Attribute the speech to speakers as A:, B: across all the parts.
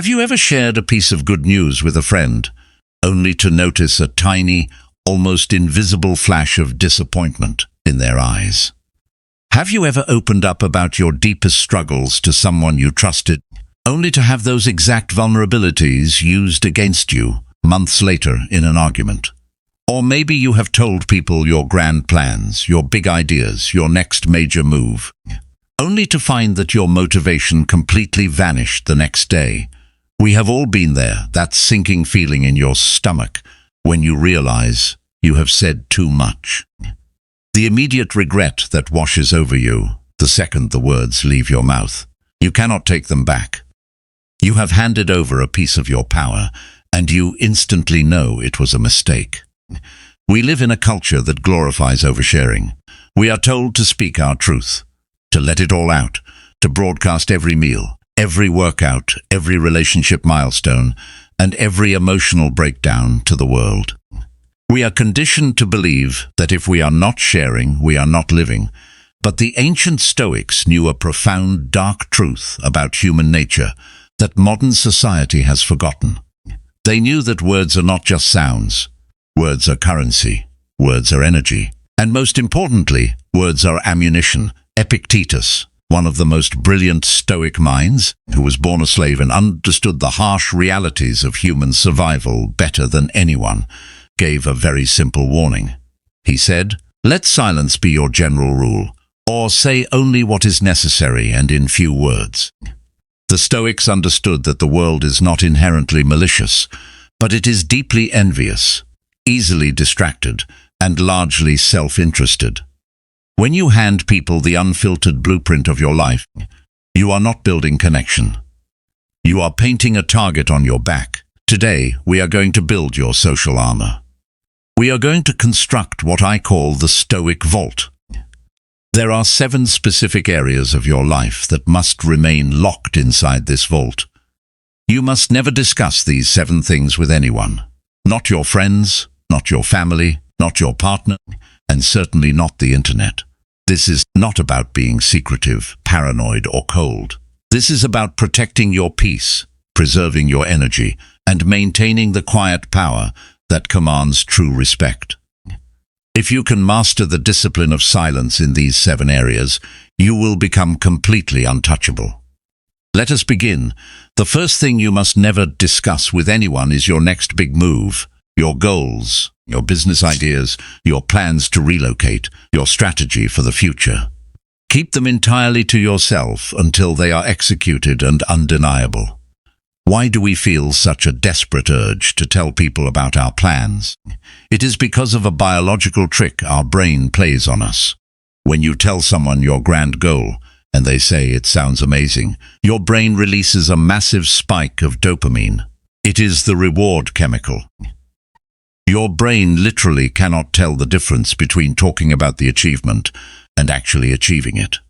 A: Have you ever shared a piece of good news with a friend, only to notice a tiny, almost invisible flash of disappointment in their eyes? Have you ever opened up about your deepest struggles to someone you trusted, only to have those exact vulnerabilities used against you months later in an argument? Or maybe you have told people your grand plans, your big ideas, your next major move, only to find that your motivation completely vanished the next day. We have all been there, that sinking feeling in your stomach when you realize you have said too much. The immediate regret that washes over you the second the words leave your mouth. You cannot take them back. You have handed over a piece of your power, and you instantly know it was a mistake. We live in a culture that glorifies oversharing. We are told to speak our truth, to let it all out, to broadcast every meal, every workout, every relationship milestone, and every emotional breakdown to the world. We are conditioned to believe that if we are not sharing, we are not living. But the ancient Stoics knew a profound, dark truth about human nature that modern society has forgotten. They knew that words are not just sounds. Words are currency. Words are energy. And most importantly, words are ammunition. Epictetus, one of the most brilliant Stoic minds, who was born a slave and understood the harsh realities of human survival better than anyone, gave a very simple warning. He said, "Let silence be your general rule, or say only what is necessary and in few words." The Stoics understood that the world is not inherently malicious, but it is deeply envious, easily distracted, and largely self-interested. When you hand people the unfiltered blueprint of your life, you are not building connection. You are painting a target on your back. Today, we are going to build your social armor. We are going to construct what I call the Stoic Vault. There are 7 specific areas of your life that must remain locked inside this vault. You must never discuss these 7 things with anyone. Not your friends, not your family, not your partner, and certainly not the internet. This is not about being secretive, paranoid, or cold. This is about protecting your peace, preserving your energy, and maintaining the quiet power that commands true respect. If you can master the discipline of silence in these 7 areas, you will become completely untouchable. Let us begin. The first thing you must never discuss with anyone is your next big move, your goals, your business ideas, your plans to relocate, your strategy for the future. Keep them entirely to yourself until they are executed and undeniable. Why do we feel such a desperate urge to tell people about our plans? It is because of a biological trick our brain plays on us. When you tell someone your grand goal, and they say it sounds amazing, your brain releases a massive spike of dopamine. It is the reward chemical. Your brain literally cannot tell the difference between talking about the achievement and actually achieving it.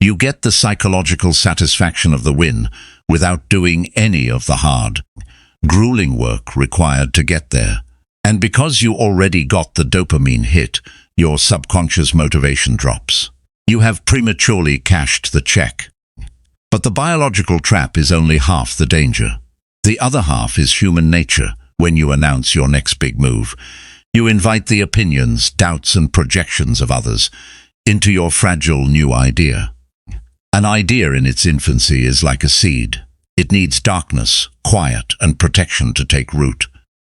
A: You get the psychological satisfaction of the win without doing any of the hard, grueling work required to get there. And because you already got the dopamine hit, your subconscious motivation drops. You have prematurely cashed the check. But the biological trap is only half the danger. The other half is human nature. When you announce your next big move, you invite the opinions, doubts, and projections of others into your fragile new idea. An idea in its infancy is like a seed. It needs darkness, quiet, and protection to take root.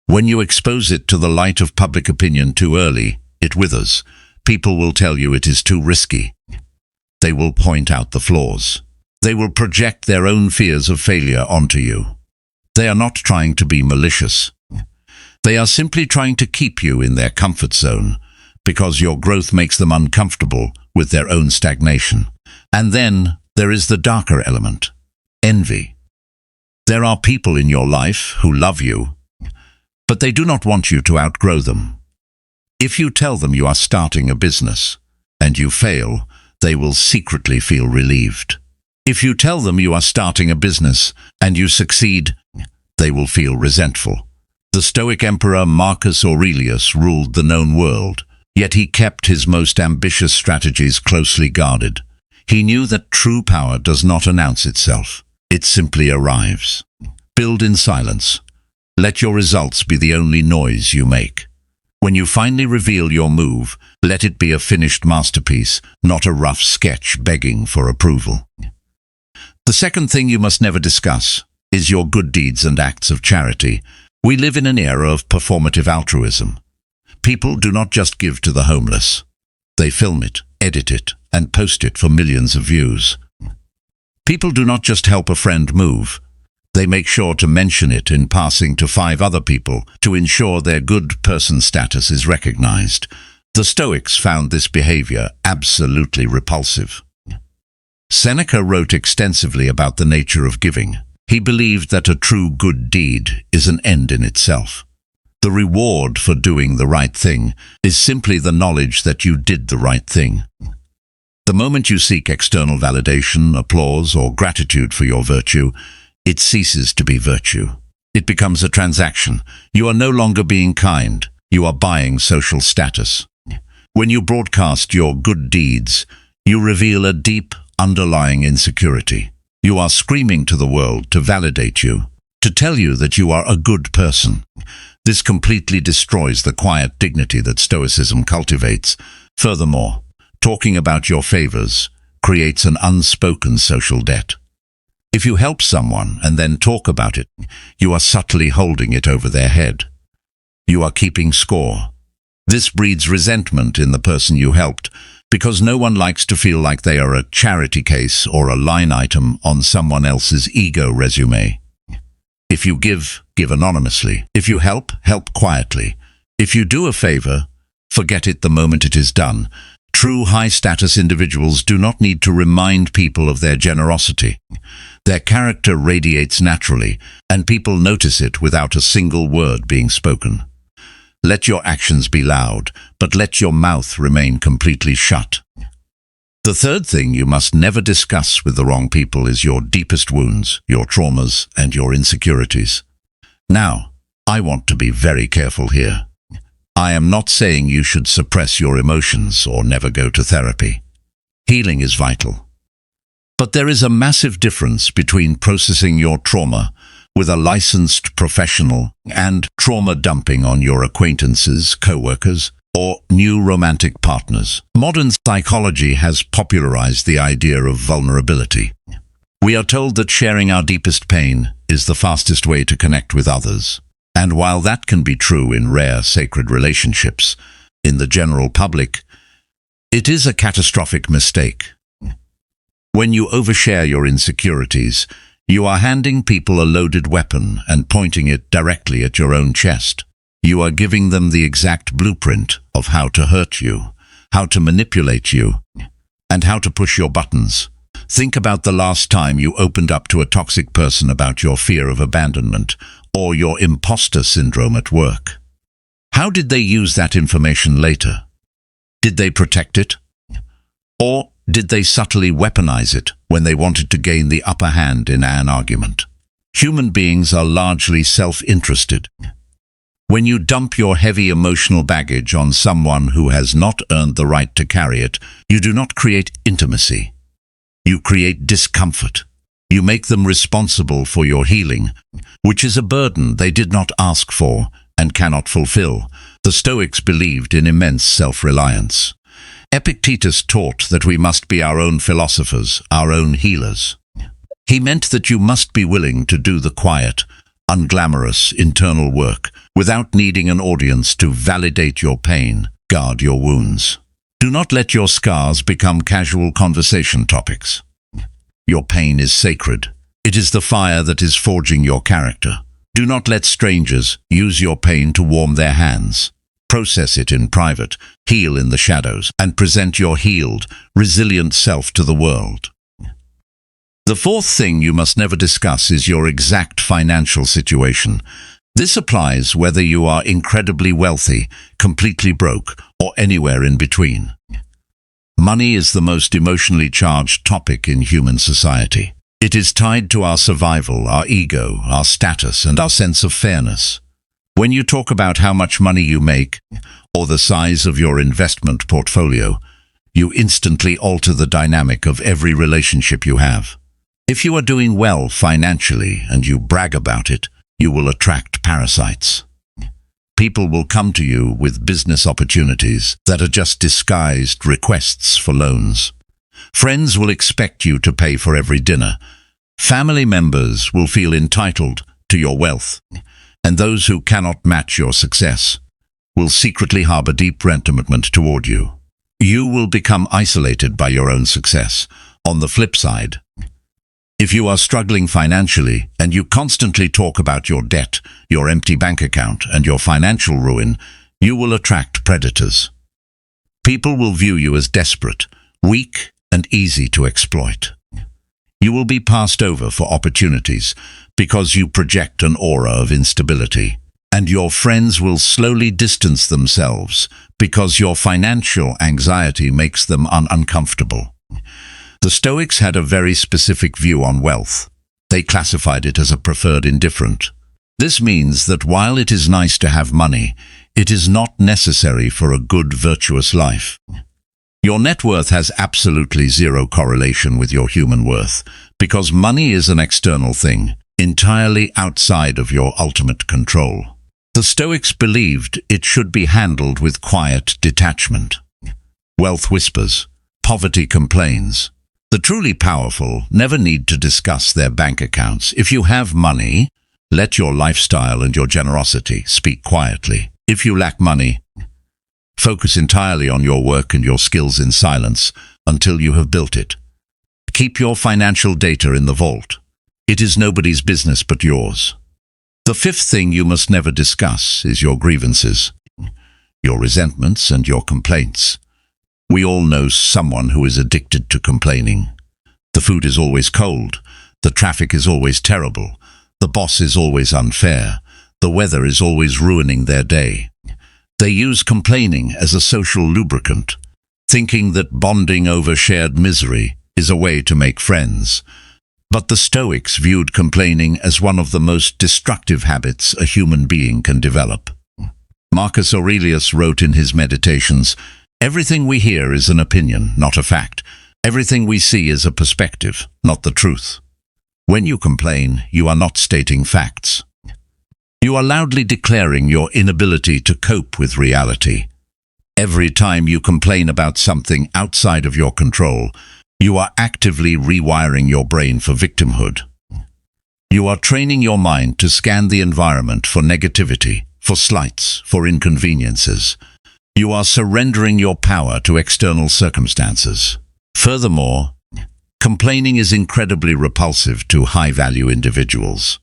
A: When you expose it to the light of public opinion too early, it withers. People will tell you it is too risky. They will point out the flaws. They will project their own fears of failure onto you. They are not trying to be malicious. They are simply trying to keep you in their comfort zone, because your growth makes them uncomfortable with their own stagnation. And then there is the darker element, envy. There are people in your life who love you, but they do not want you to outgrow them. If you tell them you are starting a business and you fail, they will secretly feel relieved. If you tell them you are starting a business and you succeed, they will feel resentful. The Stoic emperor Marcus Aurelius ruled the known world, yet he kept his most ambitious strategies closely guarded. He knew that true power does not announce itself. It simply arrives. Build in silence. Let your results be the only noise you make. When you finally reveal your move, let it be a finished masterpiece, not a rough sketch begging for approval. The second thing you must never discuss is your good deeds and acts of charity. We live in an era of performative altruism. People do not just give to the homeless. They film it, edit it, and post it for millions of views. People do not just help a friend move. They make sure to mention it in passing to 5 other people to ensure their good person status is recognized. The Stoics found this behavior absolutely repulsive. Seneca wrote extensively about the nature of giving. He believed that a true good deed is an end in itself. The reward for doing the right thing is simply the knowledge that you did the right thing. The moment you seek external validation, applause, or gratitude for your virtue, it ceases to be virtue. It becomes a transaction. You are no longer being kind. You are buying social status. When you broadcast your good deeds, you reveal a deep, underlying insecurity. You are screaming to the world to validate you, to tell you that you are a good person. This completely destroys the quiet dignity that Stoicism cultivates. Furthermore, talking about your favors creates an unspoken social debt. If you help someone and then talk about it, you are subtly holding it over their head. You are keeping score. This breeds resentment in the person you helped, because no one likes to feel like they are a charity case or a line item on someone else's ego resume. If you give, give anonymously. If you help, help quietly. If you do a favor, forget it the moment it is done. True high-status individuals do not need to remind people of their generosity. Their character radiates naturally, and people notice it without a single word being spoken. Let your actions be loud, but let your mouth remain completely shut. The third thing you must never discuss with the wrong people is your deepest wounds, your traumas, and your insecurities. Now, I want to be very careful here. I am not saying you should suppress your emotions or never go to therapy. Healing is vital. But there is a massive difference between processing your trauma with a licensed professional and trauma dumping on your acquaintances, co-workers, or new romantic partners. Modern psychology has popularized the idea of vulnerability. We are told that sharing our deepest pain is the fastest way to connect with others. And while that can be true in rare sacred relationships, in the general public, it is a catastrophic mistake. When you overshare your insecurities, you are handing people a loaded weapon and pointing it directly at your own chest. You are giving them the exact blueprint of how to hurt you, how to manipulate you, and how to push your buttons. Think about the last time you opened up to a toxic person about your fear of abandonment or your imposter syndrome at work. How did they use that information later? Did they protect it? Or did they subtly weaponize it when they wanted to gain the upper hand in an argument? Human beings are largely self-interested. When you dump your heavy emotional baggage on someone who has not earned the right to carry it, you do not create intimacy. You create discomfort. You make them responsible for your healing, which is a burden they did not ask for and cannot fulfill. The Stoics believed in immense self-reliance. Epictetus taught that we must be our own philosophers, our own healers. He meant that you must be willing to do the quiet, unglamorous internal work without needing an audience to validate your pain, guard your wounds. Do not let your scars become casual conversation topics. Your pain is sacred. It is the fire that is forging your character. Do not let strangers use your pain to warm their hands. Process it in private, heal in the shadows, and present your healed, resilient self to the world. The fourth thing you must never discuss is your exact financial situation. This applies whether you are incredibly wealthy, completely broke, or anywhere in between. Money is the most emotionally charged topic in human society. It is tied to our survival, our ego, our status, and our sense of fairness. When you talk about how much money you make, or the size of your investment portfolio, you instantly alter the dynamic of every relationship you have. If you are doing well financially and you brag about it, you will attract parasites. People will come to you with business opportunities that are just disguised requests for loans. Friends will expect you to pay for every dinner. Family members will feel entitled to your wealth, and those who cannot match your success will secretly harbor deep resentment toward you. You will become isolated by your own success. On the flip side, if you are struggling financially and you constantly talk about your debt, your empty bank account, and your financial ruin, you will attract predators. People will view you as desperate, weak, and easy to exploit. You will be passed over for opportunities because you project an aura of instability, and your friends will slowly distance themselves because your financial anxiety makes them uncomfortable. The Stoics had a very specific view on wealth. They classified it as a preferred indifferent. This means that while it is nice to have money, it is not necessary for a good, virtuous life. Your net worth has absolutely zero correlation with your human worth, because money is an external thing, entirely outside of your ultimate control. The Stoics believed it should be handled with quiet detachment. Wealth whispers, poverty complains. The truly powerful never need to discuss their bank accounts. If you have money, let your lifestyle and your generosity speak quietly. If you lack money, focus entirely on your work and your skills in silence until you have built it. Keep your financial data in the vault. It is nobody's business but yours. The fifth thing you must never discuss is your grievances, your resentments and your complaints. We all know someone who is addicted to complaining. The food is always cold, the traffic is always terrible, the boss is always unfair, the weather is always ruining their day. They use complaining as a social lubricant, thinking that bonding over shared misery is a way to make friends. But the Stoics viewed complaining as one of the most destructive habits a human being can develop. Marcus Aurelius wrote in his Meditations, "Everything we hear is an opinion, not a fact. Everything we see is a perspective, not the truth." When you complain, you are not stating facts. You are loudly declaring your inability to cope with reality. Every time you complain about something outside of your control, you are actively rewiring your brain for victimhood. You are training your mind to scan the environment for negativity, for slights, for inconveniences. You are surrendering your power to external circumstances. Furthermore, complaining is incredibly repulsive to high-value individuals.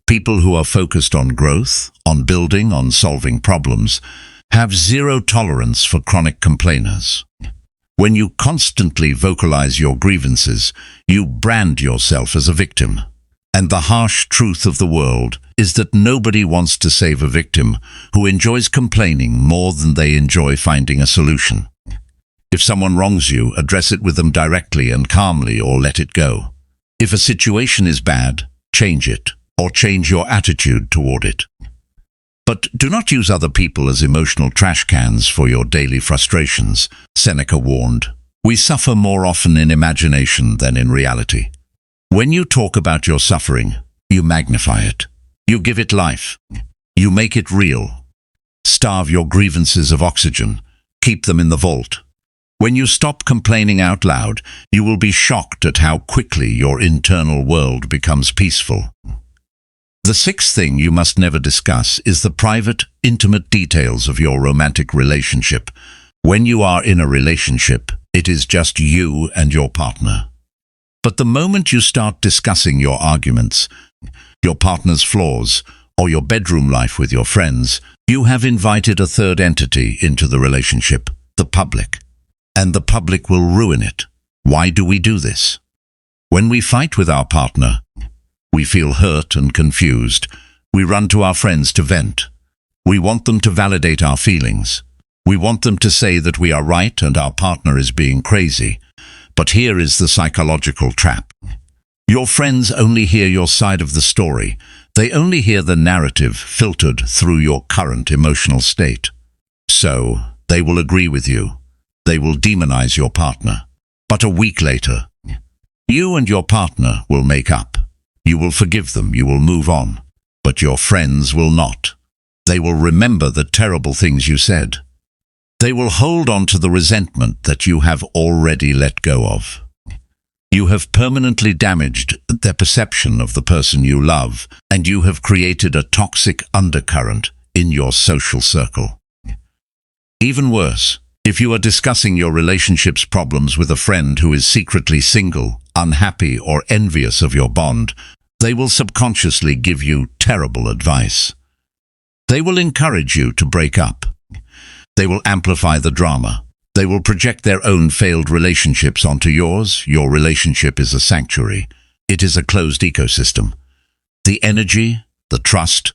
A: People who are focused on growth, on building, on solving problems, have zero tolerance for chronic complainers. When you constantly vocalize your grievances, you brand yourself as a victim. And the harsh truth of the world is that nobody wants to save a victim who enjoys complaining more than they enjoy finding a solution. If someone wrongs you, address it with them directly and calmly, or let it go. If a situation is bad, change it, or change your attitude toward it. But do not use other people as emotional trash cans for your daily frustrations, Seneca warned. We suffer more often in imagination than in reality. When you talk about your suffering, you magnify it. You give it life. You make it real. Starve your grievances of oxygen. Keep them in the vault. When you stop complaining out loud, you will be shocked at how quickly your internal world becomes peaceful. The sixth thing you must never discuss is the private, intimate details of your romantic relationship. When you are in a relationship, it is just you and your partner. But the moment you start discussing your arguments, your partner's flaws, or your bedroom life with your friends, you have invited a third entity into the relationship, the public. And the public will ruin it. Why do we do this? When we fight with our partner, we feel hurt and confused. We run to our friends to vent. We want them to validate our feelings. We want them to say that we are right and our partner is being crazy. But here is the psychological trap. Your friends only hear your side of the story. They only hear the narrative filtered through your current emotional state. So, they will agree with you. They will demonize your partner. But a week later, You and your partner will make up. You will forgive them, you will move on. But your friends will not. They will remember the terrible things you said. They will hold on to the resentment that you have already let go of. You have permanently damaged their perception of the person you love, and you have created a toxic undercurrent in your social circle. Even worse, if you are discussing your relationship's problems with a friend who is secretly single, unhappy, or envious of your bond, they will subconsciously give you terrible advice. They will encourage you to break up. They will amplify the drama. They will project their own failed relationships onto yours. Your relationship is a sanctuary. It is a closed ecosystem. The energy, the trust,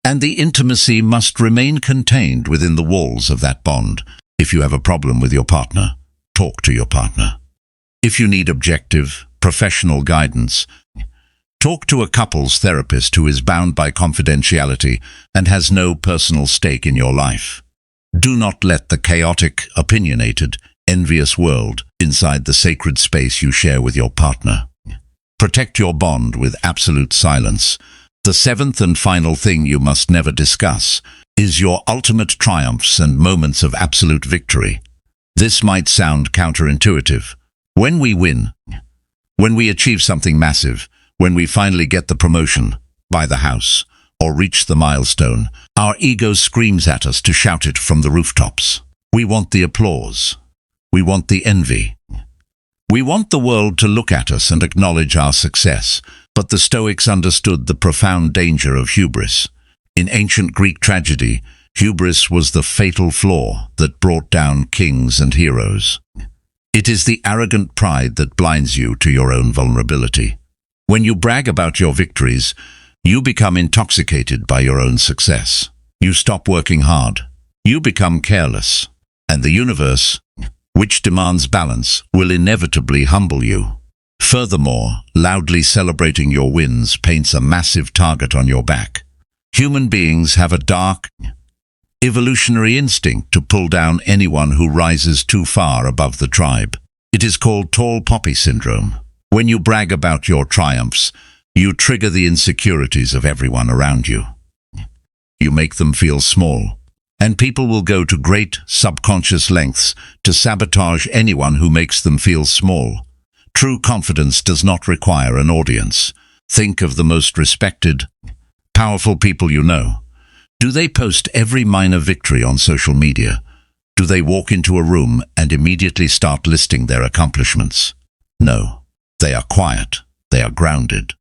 A: and the intimacy must remain contained within the walls of that bond. If you have a problem with your partner, talk to your partner. If you need objective, professional guidance, talk to a couples therapist who is bound by confidentiality and has no personal stake in your life. Do not let the chaotic, opinionated, envious world inside the sacred space you share with your partner. Protect your bond with absolute silence. The seventh and final thing you must never discuss is your ultimate triumphs and moments of absolute victory. This might sound counterintuitive. When we win, when we achieve something massive, when we finally get the promotion, buy the house, or reach the milestone, our ego screams at us to shout it from the rooftops. We want the applause. We want the envy. We want the world to look at us and acknowledge our success. But the Stoics understood the profound danger of hubris. In ancient Greek tragedy, hubris was the fatal flaw that brought down kings and heroes. It is the arrogant pride that blinds you to your own vulnerability. When you brag about your victories, you become intoxicated by your own success. You stop working hard. You become careless. And the universe, which demands balance, will inevitably humble you. Furthermore, loudly celebrating your wins paints a massive target on your back. Human beings have a dark, evolutionary instinct to pull down anyone who rises too far above the tribe. It is called tall poppy syndrome. When you brag about your triumphs, you trigger the insecurities of everyone around you. You make them feel small, and people will go to great subconscious lengths to sabotage anyone who makes them feel small. True confidence does not require an audience. Think of the most respected, powerful people you know. Do they post every minor victory on social media? Do they walk into a room and immediately start listing their accomplishments? No. They are quiet. They are grounded.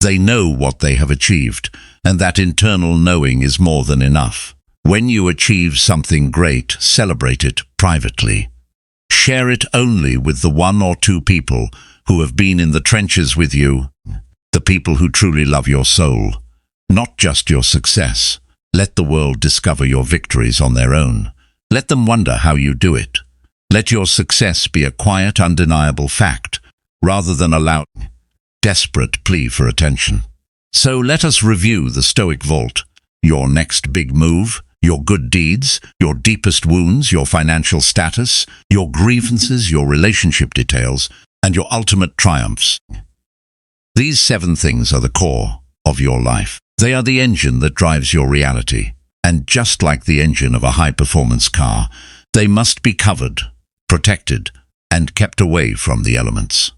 A: They know what they have achieved, and that internal knowing is more than enough. When you achieve something great, celebrate it privately. Share it only with the one or two people who have been in the trenches with you, the people who truly love your soul, not just your success. Let the world discover your victories on their own. Let them wonder how you do it. Let your success be a quiet, undeniable fact, rather than a loud, desperate plea for attention. So let us review the Stoic Vault. Your next big move, your good deeds, your deepest wounds, your financial status, your grievances, your relationship details, and your ultimate triumphs. These 7 things are the core of your life. They are the engine that drives your reality. And just like the engine of a high-performance car, they must be covered, protected, and kept away from the elements.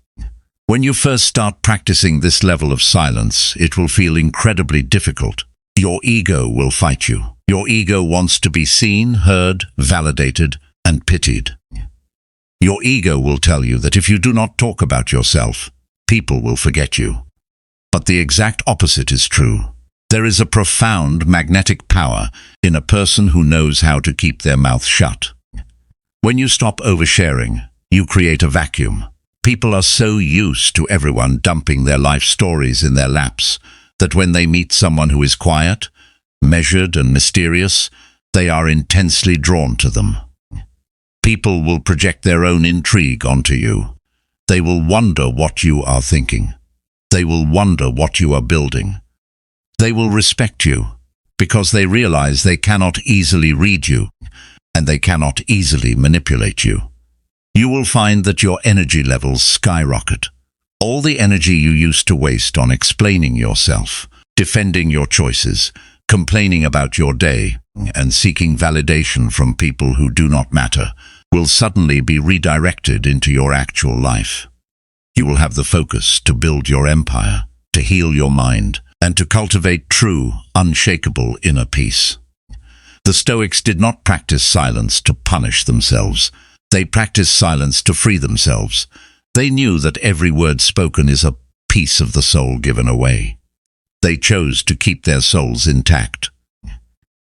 A: When you first start practicing this level of silence, it will feel incredibly difficult. Your ego will fight you. Your ego wants to be seen, heard, validated, and pitied. Your ego will tell you that if you do not talk about yourself, people will forget you. But the exact opposite is true. There is a profound magnetic power in a person who knows how to keep their mouth shut. When you stop oversharing, you create a vacuum. People are so used to everyone dumping their life stories in their laps that when they meet someone who is quiet, measured, and mysterious, they are intensely drawn to them. People will project their own intrigue onto you. They will wonder what you are thinking. They will wonder what you are building. They will respect you because they realize they cannot easily read you and they cannot easily manipulate you. you will find that your energy levels skyrocket. All the energy you used to waste on explaining yourself, defending your choices, complaining about your day, and seeking validation from people who do not matter, will suddenly be redirected into your actual life. You will have the focus to build your empire, to heal your mind, and to cultivate true, unshakable inner peace. The Stoics did not practice silence to punish themselves. They practiced silence to free themselves. They knew that every word spoken is a piece of the soul given away. They chose to keep their souls intact.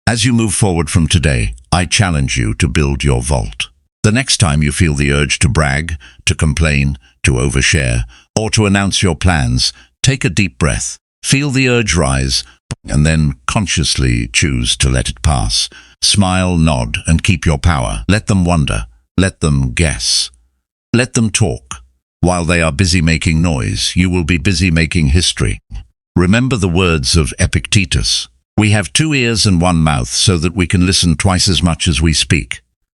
A: As you move forward from today, I challenge you to build your vault. The next time you feel the urge to brag, to complain, to overshare, or to announce your plans, take a deep breath. Feel the urge rise, and then consciously choose to let it pass. Smile, nod, and keep your power. Let them wonder. Let them guess. Let them talk. While they are busy making noise, you will be busy making history. Remember the words of Epictetus. We have 2 ears and 1 mouth so that we can listen twice as much as we speak.